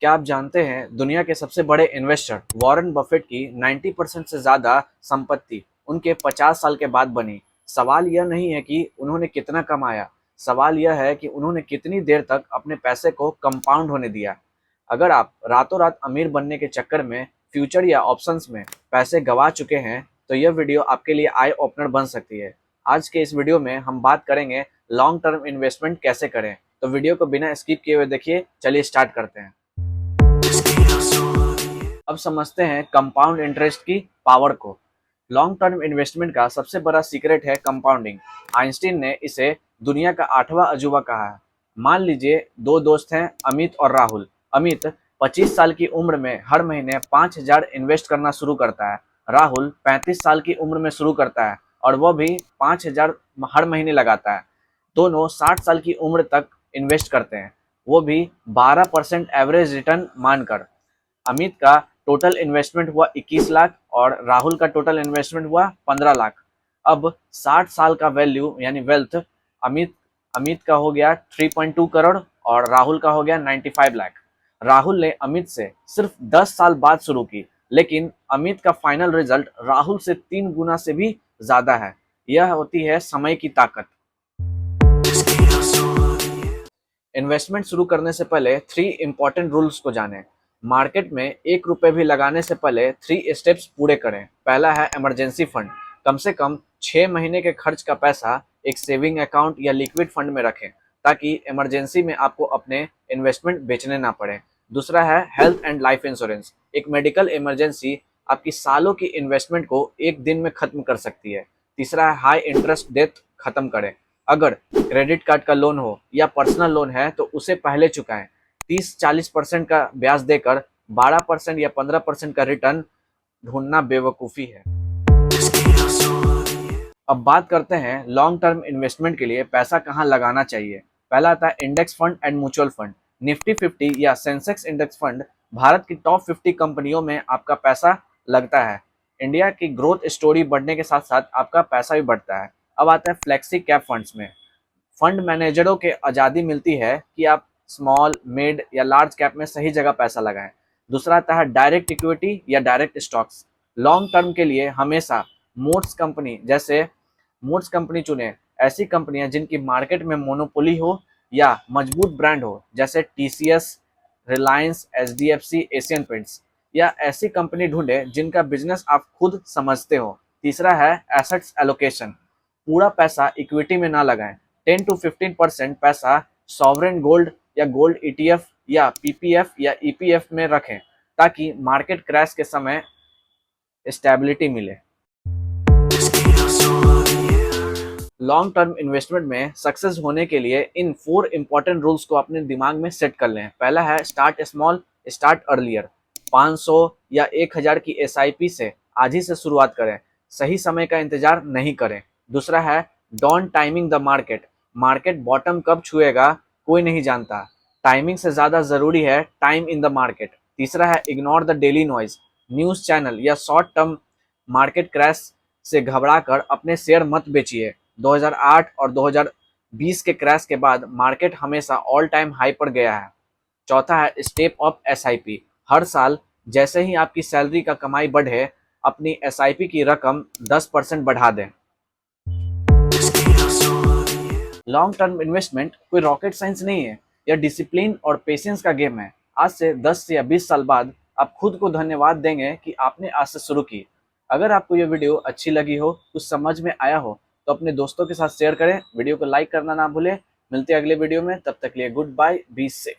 क्या आप जानते हैं दुनिया के सबसे बड़े इन्वेस्टर वॉरेन बफेट की 90% से ज़्यादा संपत्ति उनके 50 साल के बाद बनी। सवाल यह नहीं है कि उन्होंने कितना कमाया, सवाल यह है कि उन्होंने कितनी देर तक अपने पैसे को कंपाउंड होने दिया। अगर आप रातों रात अमीर बनने के चक्कर में फ्यूचर या ऑप्शंस में पैसे गंवा चुके हैं, तो यह वीडियो आपके लिए आई ओपनर बन सकती है। आज के इस वीडियो में हम बात करेंगे लॉन्ग टर्म इन्वेस्टमेंट कैसे करें। तो वीडियो को बिना स्किप किए हुए देखिए। चलिए स्टार्ट करते हैं। अब समझते हैं कंपाउंड इंटरेस्ट की पावर को। लॉन्ग टर्म इन्वेस्टमेंट का सबसे बड़ा सीक्रेट है कंपाउंडिंग। आइंस्टीन ने इसे दुनिया का 8वां अजूबा कहा है। मान लीजिए दो दोस्त हैं, अमित और राहुल। अमित 25 साल की उम्र में हर महीने 5,000 इन्वेस्ट करना शुरू करता है। राहुल 35 साल की उम्र में शुरू करता है और वह भी 5,000 हर महीने लगाता है। दोनों 60 साल की उम्र तक इन्वेस्ट करते हैं, वो भी 12% एवरेज रिटर्न मानकर। अमित का टोटल इन्वेस्टमेंट हुआ 21 लाख और राहुल का टोटल इन्वेस्टमेंट हुआ 15 लाख। अब 60 साल का वैल्यू यानी वेल्थ अमित अमित का हो गया 3.2 करोड़ और राहुल का हो गया 95 लाख। राहुल ने अमित से सिर्फ 10 साल बाद शुरू की, लेकिन अमित का फाइनल रिजल्ट राहुल से 3 गुना से भी ज्यादा है। यह होती है समय की ताकत। इन्वेस्टमेंट शुरू करने से पहले 3 इंपॉर्टेंट रूल्स को जानें। मार्केट में 1 रुपए भी लगाने से पहले 3 स्टेप्स पूरे करें। पहला है इमरजेंसी फंड। कम से कम 6 महीने के खर्च का पैसा एक सेविंग अकाउंट या लिक्विड फंड में रखें, ताकि इमरजेंसी में आपको अपने इन्वेस्टमेंट बेचने ना पड़े। दूसरा है हेल्थ एंड लाइफ इंश्योरेंस। एक मेडिकल इमरजेंसी आपकी सालों की इन्वेस्टमेंट को एक दिन में खत्म कर सकती है। तीसरा है हाई इंटरेस्ट डेट खत्म करें। अगर क्रेडिट कार्ड का लोन हो या पर्सनल लोन है तो उसे पहले चुकाएं। 30-40% का ब्याज देकर 12% या 15% का रिटर्न ढूंढना बेवकूफ़ी है। अब बात करते हैं लॉन्ग टर्म इन्वेस्टमेंट के लिए पैसा कहां लगाना चाहिए। पहला आता है index fund and mutual fund. Nifty 50 या सेंसेक्स इंडेक्स फंड भारत की टॉप 50 कंपनियों में आपका पैसा लगता है। इंडिया की ग्रोथ स्टोरी बढ़ने के साथ साथ आपका पैसा भी बढ़ता है। अब आता है फ्लेक्सी कैप फंड्स में। फंड मैनेजरों के आज़ादी मिलती है कि आप स्मॉल, मिड या लार्ज कैप में सही जगह पैसा लगाएं। दूसरा आता है डायरेक्ट इक्विटी या डायरेक्ट स्टॉक्स। लॉन्ग टर्म के लिए हमेशा मोट्स कंपनी चुने। ऐसी कंपनियां जिनकी मार्केट में मोनोपोली हो या मजबूत ब्रांड हो, जैसे TCS, Reliance, HDFC, Asian paints. या ऐसी कंपनी ढूंढे जिनका बिजनेस आप खुद समझते हो। तीसरा है एसेट्स एलोकेशन। पूरा पैसा इक्विटी में ना लगाएं। 10 to 15% पैसा सॉवरेन गोल्ड या गोल्ड ईटीएफ या पीपीएफ या ईपीएफ में रखें, ताकि मार्केट क्रैश के समय स्टेबिलिटी मिले। लॉन्ग टर्म इन्वेस्टमेंट में सक्सेस होने के लिए इन 4 इंपॉर्टेंट रूल्स को अपने दिमाग में सेट कर लें। पहला है स्टार्ट स्मॉल, स्टार्ट अर्लियर। 500 या 1000 की एसआईपी से आज ही से शुरुआत करें, सही समय का इंतजार नहीं करें। दूसरा है don't timing the market. Market bottom कब छुएगा कोई नहीं जानता, टाइमिंग से ज्यादा जरूरी है टाइम इन द मार्केट। तीसरा है ignore the daily noise. News channel या शॉर्ट टर्म मार्केट क्रैश से घबराकर अपने शेयर मत बेचिए। 2008 और 2020 के क्रैश के बाद मार्केट हमेशा ऑल टाइम हाई पर गया है। चौथा है स्टेप अप एसआईपी। हर साल जैसे ही आपकी सैलरी का कमाई बढ़े, अपनी एसआईपी की रकम 10% बढ़ा दें। लॉन्ग टर्म इन्वेस्टमेंट कोई रॉकेट साइंस नहीं है, यह डिसिप्लिन और पेशेंस का गेम है। आज से 10 या 20 साल बाद आप खुद को धन्यवाद देंगे कि आपने आज से शुरू की। अगर आपको यह वीडियो अच्छी लगी हो, कुछ समझ में आया हो, तो अपने दोस्तों के साथ शेयर करें। वीडियो को लाइक करना ना भूलें। मिलते हैं अगले वीडियो में, तब तक के लिए गुड बाय, बी सेफ।